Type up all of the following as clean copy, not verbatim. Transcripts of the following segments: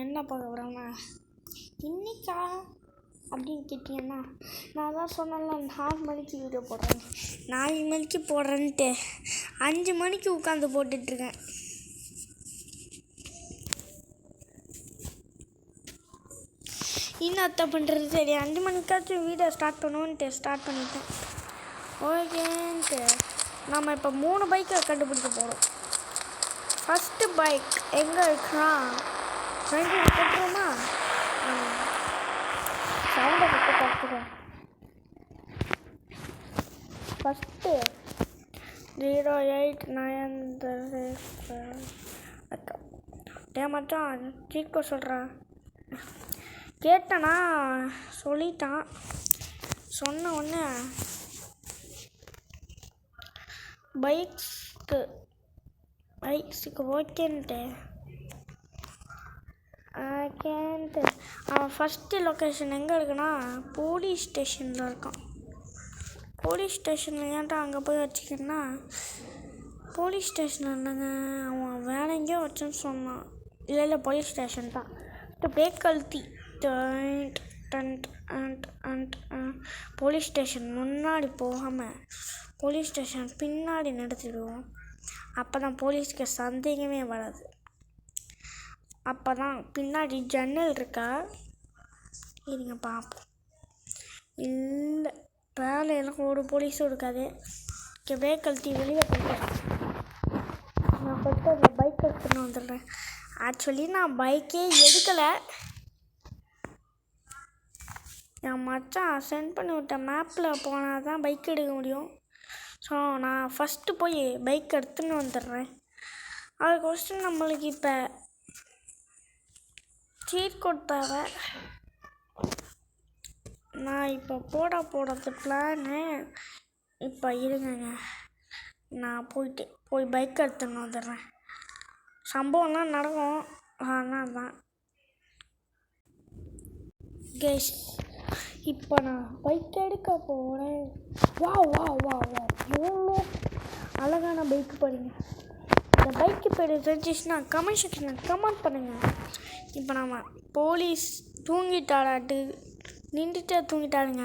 என்ன பார்க்க போகிறோம்னா இன்னைக்கா அப்படின்னு கேட்டிங்கன்னா நான் தான் சொன்னேன்ல 4 மணிக்கு வீடியோ போடுறேன், 4 மணிக்கு போடுறேன்ட்டு 5 மணிக்கு உட்காந்து போட்டுட்ருக்கேன். இன்னும் அத்தை பண்ணுறது சரி 5 மணிக்காச்சும் வீடியோ ஸ்டார்ட் பண்ணுவோன்ட்டு ஸ்டார்ட் பண்ணிட்டேன். ஓகேன்ட்டு நம்ம இப்போ 3 பைக்கை கண்டுபிடிக்க போகிறோம். ஃபஸ்ட்டு பைக் எங்கே இருக்குன்னா கட்டுறோமா சவுண்டை பற்றி கற்றுக்கோம். ஃபஸ்ட்டு 089 டே மச்சான் சீக்கோ சொல்கிறேன். கேட்டேனா சொல்லிட்டான். சொன்ன உடனே பைக்ஸுக்கு ஓகேன்ட்டு அவன் ஃபஸ்ட்டு லொக்கேஷன் எங்கே இருக்குன்னா போலீஸ் ஸ்டேஷனில் இருக்கான். போலீஸ் ஸ்டேஷனில் ஏன்டா அங்கே போய் வச்சுக்கன்னா போலீஸ் ஸ்டேஷன் இல்லைங்க, அவன் வேற எங்கேயோ வச்சுன்னு சொன்னான். இல்லை போலீஸ் ஸ்டேஷன் தான். பிரேக் கழுத்தி போலீஸ் ஸ்டேஷன் முன்னாடி போகாமல் போலீஸ் ஸ்டேஷன் பின்னாடி நிறுத்திடுவோம். அப்போ தான் போலீஸ்க்கு சந்தேகமே வராது. அப்போ தான் பின்னாடி ஜன்னல் இருக்கா இருங்க பார்ப்போம். இல்லை வேலையெல்லாம் ஒரு போலீஸும் இருக்காது. பிரேக் கழுத்தி வெளியே போயிட்டேன். நான் ஃபஸ்ட்டு அந்த பைக் எடுத்துன்னு வந்துடுறேன். ஆக்சுவலி நான் பைக்கே எடுக்கலை, என் மச்சான் சென்ட் பண்ணி விட்ட மேப்பில் போனால் தான் பைக் எடுக்க முடியும். ஸோ நான் ஃபஸ்ட்டு போய் பைக் எடுத்துன்னு வந்துடுறேன். அதுக்கோசரம் நம்மளுக்கு இப்போ சீட் கோட் தேவை. நான் இப்போ போடுறது பிளானு இப்போ இருங்கங்க, நான் போய் பைக் எடுத்துன்னு வந்துடுறேன். சம்பவம்லாம் நடக்கும், ஆனால் தான் கேஸ் இப்போ நான் பைக் எடுக்க போகிறேன். வா எவ்வளோ அழகான பைக்கு பாருங்க. இந்த பைக்கு பேர் தெரிஞ்சிச்சுன்னா கமெண்ட் செக்ஷனில் கமெண்ட் பண்ணுங்கள். இப்போ நம்ம போலீஸ் தூங்கிட்டாடாட்டு நின்றுட்டே தூங்கிட்டாருங்க.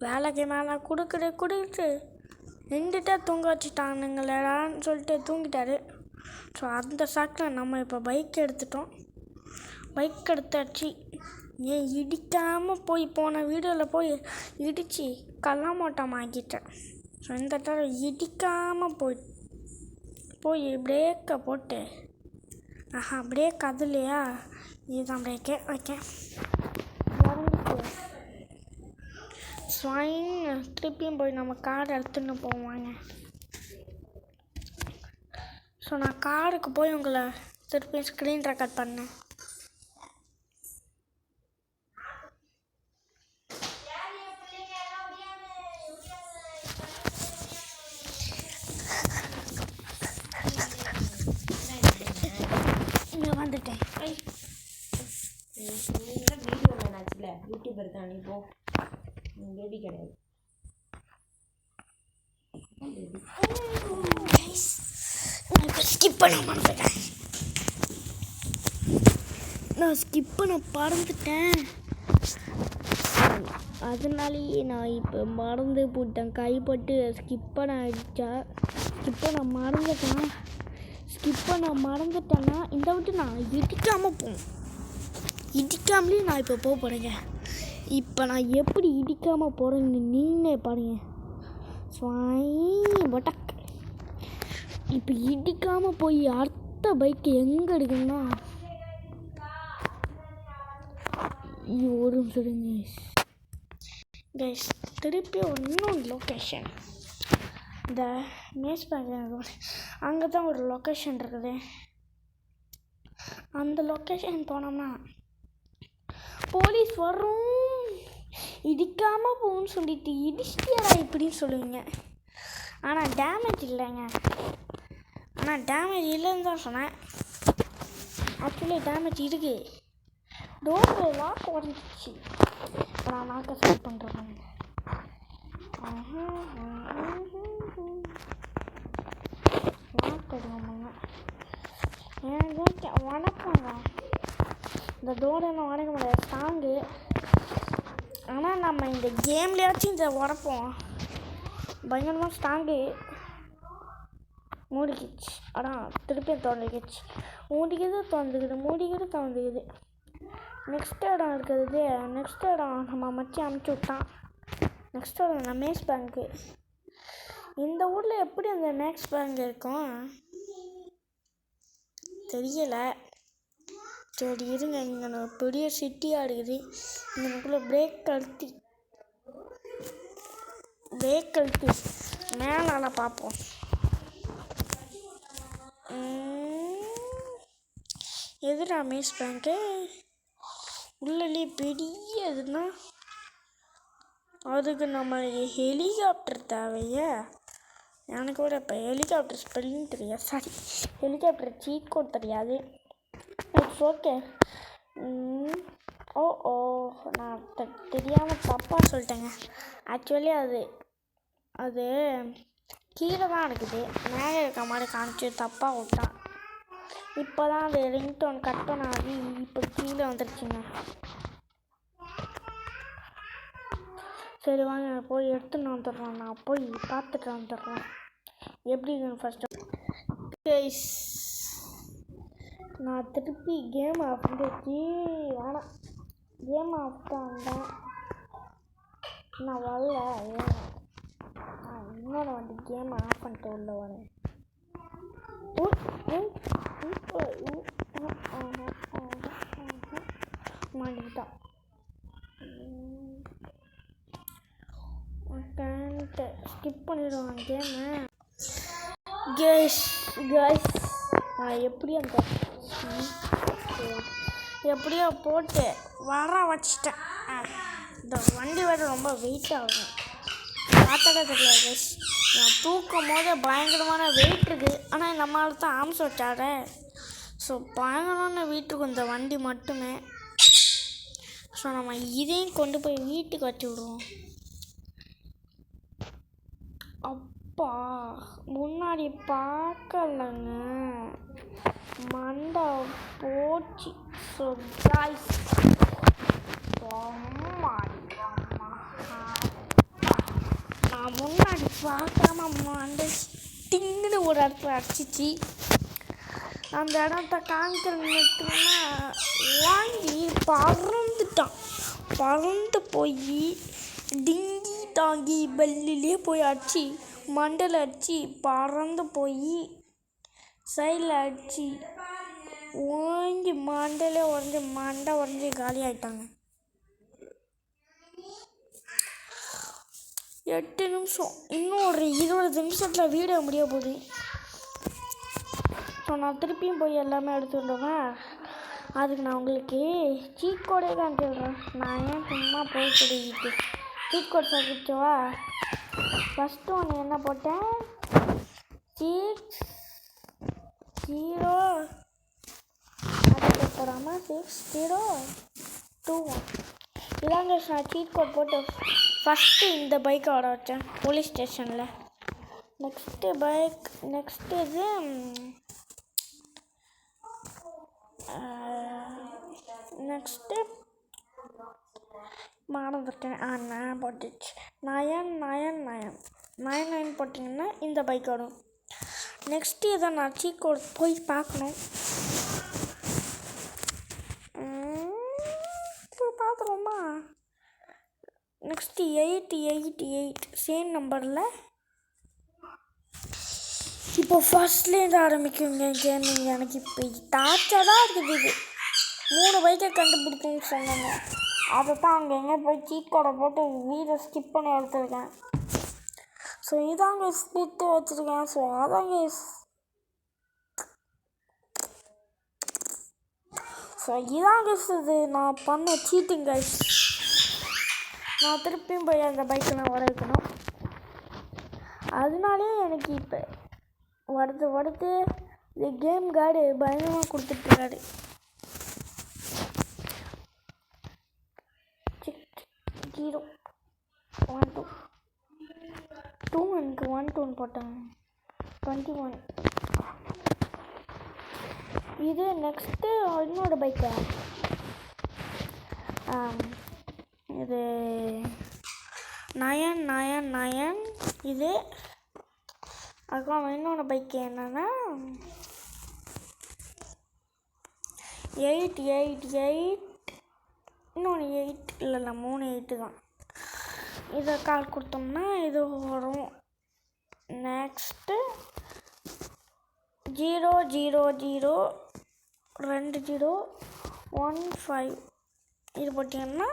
வேலைக்கு மேலே கொடுத்துட்டு நின்றுட்டே தூங்க வச்சுட்டானுங்களேடான்னு சொல்லிட்டு தூங்கிட்டாரு. ஸோ அந்த சாக்கில் நம்ம இப்போ பைக் எடுத்துட்டோம். பைக் எடுத்தாச்சு. ஏன் இடிக்காமல் போன வீடியோவில் போய் இடித்து கல்லாமோட்டம் ஆக்கிட்டேன். ஸோ இந்த தடவை இடிக்காமல் போய் பிரேக்கை போட்டு பிரேக் அது இல்லையா, இதுதான் பிரேக்கே ஓகே ஸ்வைன். திருப்பியும் போய் நம்ம கார் எடுத்துன்னு போவாங்க. ஸோ நான் காருக்கு போய் உங்களை திருப்பியும் ஸ்க்ரீன் ரெக்கார்ட் பண்ணேன். வந்துட்டேன். வீடியோ வேணாச்சுல யூடியூபர் தான், நீ போ, பேபி கிடையாது. ஸ்கிப் பண்ண மறந்துட்டேன். நான் ஸ்கிப் பண்ண பறந்துட்டேன். அதனாலேயே நான் இப்போ மறந்து போட்டேன். கைப்பட்டு ஸ்கிப் பண்ண மறந்துட்டேன்னா இந்த விட்டு நான் இடிக்காமல் போகணும். இடிக்காமலே நான் இப்போ போக போகிறேங்க. இப்போ நான் எப்படி இடிக்காமல் போகிறேன்னு நீங்களே பாருங்க. பட்டக் இப்போ இடிக்காமல் போய் அடுத்த பைக்கு எங்கே எடுக்கணும்னா ஒரு சொல்லுங்க கைஸ். திருப்பி இன்னும் லொக்கேஷன் இந்த மேஸ் பேங்க் அங்கே தான் ஒரு லொக்கேஷன் இருக்குது. அந்த லொக்கேஷன் போனோம்னா போலீஸ் வரும். இடிக்காமல் போகும்னு சொல்லிட்டு இடிச்சிட்டியாரா இப்படின்னு சொல்லுவீங்க. ஆனால் டேமேஜ் இல்லைங்க. ஆனால் டேமேஜ் இல்லைன்னு தான் சொன்னேன். ஆக்சுவலி டேமேஜ் இருக்குது. டோர் லாக் உடஞ்சிச்சு. இப்போ நான் லாக்கை செட் பண்ணுறேன். லாக் எடுங்க. வணக்கங்க. இந்த டோர் என்ன உடைக்க முடியாது ஸ்ட்ராங்கு. ஆனால் நம்ம இந்த கேம்லேயாச்சும் இதை உடைப்போம். பயங்கரமாக ஸ்ட்ராங்கு. மூடிக்கிச்சு. ஆனால் திருப்பியும் திறந்துக்கிச்சு. மூடிக்கிது. நெக்ஸ்ட் இடம் இருக்கிறது. நெக்ஸ்ட் இடம் நம்ம மச்சி அனுப்பிச்சி விட்டான். நெக்ஸ்ட் இடம் ரமேஷ் பேங்க்கு. இந்த ஊரில் எப்படி அந்த மேக்ஸ் பேங்க் இருக்கும் தெரியலை. சரி இருங்க, இங்கே பெரிய சிட்டியாக இருக்குது. இங்கனுக்குள்ளே பிரேக் கழுத்தி மேலால பார்ப்போம். எது ரமேஷ் பேங்க்கு உள்ளே பெரிய இதுன்னா அதுக்கு நம்ம ஹெலிகாப்டர் தேவையா? எனக்கு கூட இப்போ ஹெலிகாப்டர் ஸ்பெல்லிங் தெரியாது. சாரி, ஹெலிகாப்டர் சீட் கோட் தெரியாது. It's okay. ஓ நான் தெரியாமல் தப்பாக சொல்லிட்டேங்க. ஆக்சுவலி அது கீழே தான் இருக்குது. மேலே இருக்க மாதிரி காமிச்சு தப்பாக விட்டான். இப்போ தான் அது ரிங்டோன் கட்டோன் ஆகி இப்போ கீழே வந்துருச்சுங்க. சரி வாங்க போய் எடுத்துன்னு வந்துடுறோம். நான் போய் பார்த்துட்டு வந்துடுறேன் எப்படி ஃபஸ்ட்டு. நான் திருப்பி கேம் ஆஃப் பண்ணிட்டு வேணாம், கேம் ஆஃப் தான் வந்தேன். நான் வரல. இன்னொரு வந்து கேம் ஆஃப் பண்ணிட்டு உள்ள வரேன். மாட்டிக்கிட்டான். ஸ்கிப் பண்ணிடுவான் கேமு. கேஸ் நான் எப்படியோ போட்டு வர வச்சிட்டேன். இந்த வண்டி வேறு ரொம்ப வெயிட் ஆகும். பார்த்தாலே தெரியல கேஸ். நான் தூக்கும் போது பயங்கரமான வெயிட் இருக்குது. ஆனால் நம்மளால தான் ஆம்ஸ் வச்சாட. ஸோ பயங்கரமான வெயிட்டுக்கு இந்த வண்டி மட்டுமே. ஸோ நம்ம இதையும் கொண்டு போய் வீட்டுக்கு வச்சு விடுவோம். அப்பா முன்னாடி பார்க்கலங்க, மண்டை போச்சு. ஸோ காய்ஸ் நான் முன்னாடி பார்க்காம மண்டை திங்குன்னு ஒரு இடத்துல அடிச்சிச்சு. அந்த இடத்த காமிக்கிறதுனா வாங்கி பறந்து போய் டிங்கி டாங்கி பெல்லிலே போய் அடிச்சு மண்டையில் அடிச்சு பறந்து போய் சைடில் அடிச்சு ஓங்கி மண்டையிலே மண்டை உடஞ்சி காலி ஆகிட்டாங்க. 8 நிமிஷம், இன்னும் ஒரு 20 நிமிஷத்தில் வீடியோ முடிய போகுது. ஸோ நான் திருப்பியும் போய் எல்லாமே எடுத்துட்டோமே. அதுக்கு நான் உங்களுக்கு சீட் கோடே காமிச்சிடுறேன். நான் ஏன் சும்மா போய் சொல்லிக்கிட்டு சீட் கோட் சாப்பிடுச்சவா. ஃபஸ்ட்டு ஒன்று என்ன போட்டேன், 60 அதுக்கு போடாமல் 6021 இதாங்க நான் சீட் கோட் போட்டு ஃபஸ்ட்டு இந்த பைக்கை வர வச்சேன் போலீஸ் ஸ்டேஷனில். நெக்ஸ்ட்டு இது நெக்ஸ்ட்டு மறந்துட்டேன். நான் போட்டுச்சு 9 போட்டிங்கன்னா இந்த பைக் வரும். நெக்ஸ்ட்டு இதை நான் சீட் கோட் போய் பார்க்கணும். பார்த்துருவோமா. நெக்ஸ்ட்டு 888 சேம் நம்பரில் இப்போ ஃபஸ்ட்லேருந்து ஆரம்பிக்குங்க கேமிங். எனக்கு இப்போ டார்ச்சராக இருக்குது. இது 3 பைக்கை கண்டுபிடிக்குன்னு சொன்னாங்க. அதை தான் அங்கே எங்கே போய் சீட் கோடை போட்டு வீடை ஸ்கிப் பண்ணி எடுத்துருக்கேன். ஸோ இதாங்க ஸ்பிட்டு வச்சுருக்கேன். ஸோ அதாங்க இது நான் பண்ண சீட்டிங் கைஸ். நான் திருப்பியும் போய் அந்த பைக்கை நான் வர வைக்கணும். அதனாலே எனக்கு இப்போ வருது இந்த கேம் கார்டு பயங்கரமாக கொடுத்துட்ருக்காரு. 012 எனக்கு 1 போட்டாங்க 21. இது நெக்ஸ்ட்டு இன்னொரு பைக்கா இது 999 இது. அதுக்கப்புறம் இன்னொன்று பைக் என்னென்னா 888 இன்னொன்று 8 இல்லை 3 8 தான். இதை கால் கொடுத்தோம்னா இது வரும். நெக்ஸ்ட்டு 0002015 இது போட்டிங்கன்னா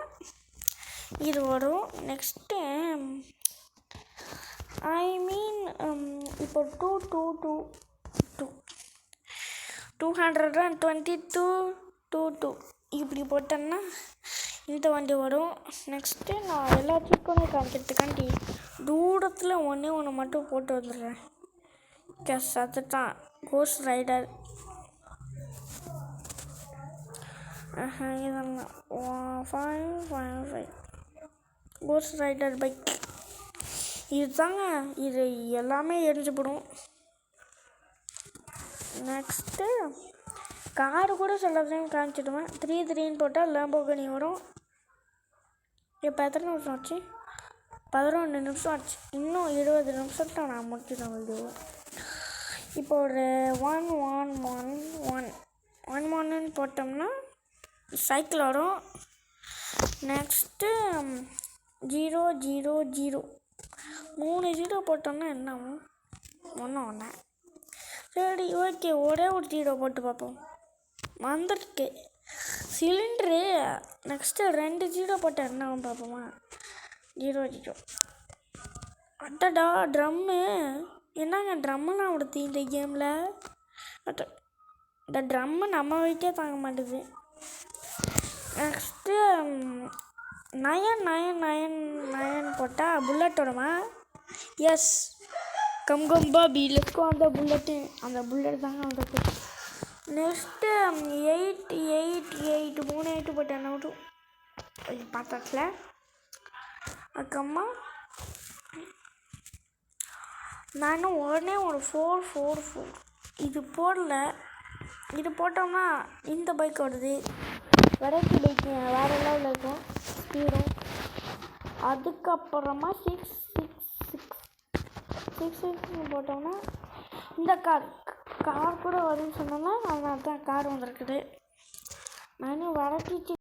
இது வரும். நெக்ஸ்ட்டு இப்போ 222 இப்படி போட்டோன்னா இந்த வண்டி வரும். நெக்ஸ்ட்டு நான் எல்லாத்துக்குமே காமிக்கிறதுக்காண்டி தூரத்தில் ஒன்று மட்டும் போட்டு வந்துடுறேன். எஸ், அதுதான் கோஸ்ட் ரைடர். இதெல்லாம் 555 கோஸ்ட் ரைடர் பைக் இதுதாங்க. இது எல்லாமே எரிஞ்சு போடும். நெக்ஸ்ட்டு காரு கூட சில டைம் காமிச்சிடுவேன். 33 போட்டால் லேம்போகினி வரும். இப்போ எத்தனை நிமிஷம் ஆச்சு? 11 நிமிஷம் ஆச்சு. இன்னும் 20 நிமிஷத்தில் நான் முடிச்சிடுவேன் வீடியோ. இப்போ ஒரு 111 போட்டோம்னா சைக்கிள் வரும். நெக்ஸ்ட்டு 000 3 0 போட்டோம்னா என்ன ஆகும்? ஒன்று. சரி, ஓகே, ஒரே ஒரு 0 போட்டு பார்ப்போம். வந்துருக்கு சிலிண்ட்ரு. நெக்ஸ்ட்டு 2 0 போட்டால் என்ன ஆகும் பார்ப்போமா? 0. அட்டடா, ட்ரம்மு. என்னங்க ட்ரம்மெல்லாம் கொடுத்து இந்த கேமில்? இந்த ட்ரம்மு நம்ம வைக்கே தாங்க மாட்டேது. நெக்ஸ்ட்டு 999 போட்டால் புல்லட் வருமா? எஸ், கம் பாபி, லெட்ஸ் அந்த புல்லட்டு. அந்த புல்லட் தாங்க வந்துருக்கு. நெக்ஸ்ட்டு 888 3 8 போட்டால் என்ன வரும்? பார்த்தாச்சுல. அதுக்கம்மா நான் உடனே ஒரு 444 இது போடல. இது போட்டோம்னா இந்த பைக் வருது. வெரைட்டி பைக் வேறு லெவலில் இருக்கும் ஸ்பீடும். அதுக்கப்புறமா 666 போட்டோம்னா இந்த கார் கூட வரும்னு சொன்னோம்னா அதனால தான் கார் வந்துருக்குது. நான் வெரைட்டி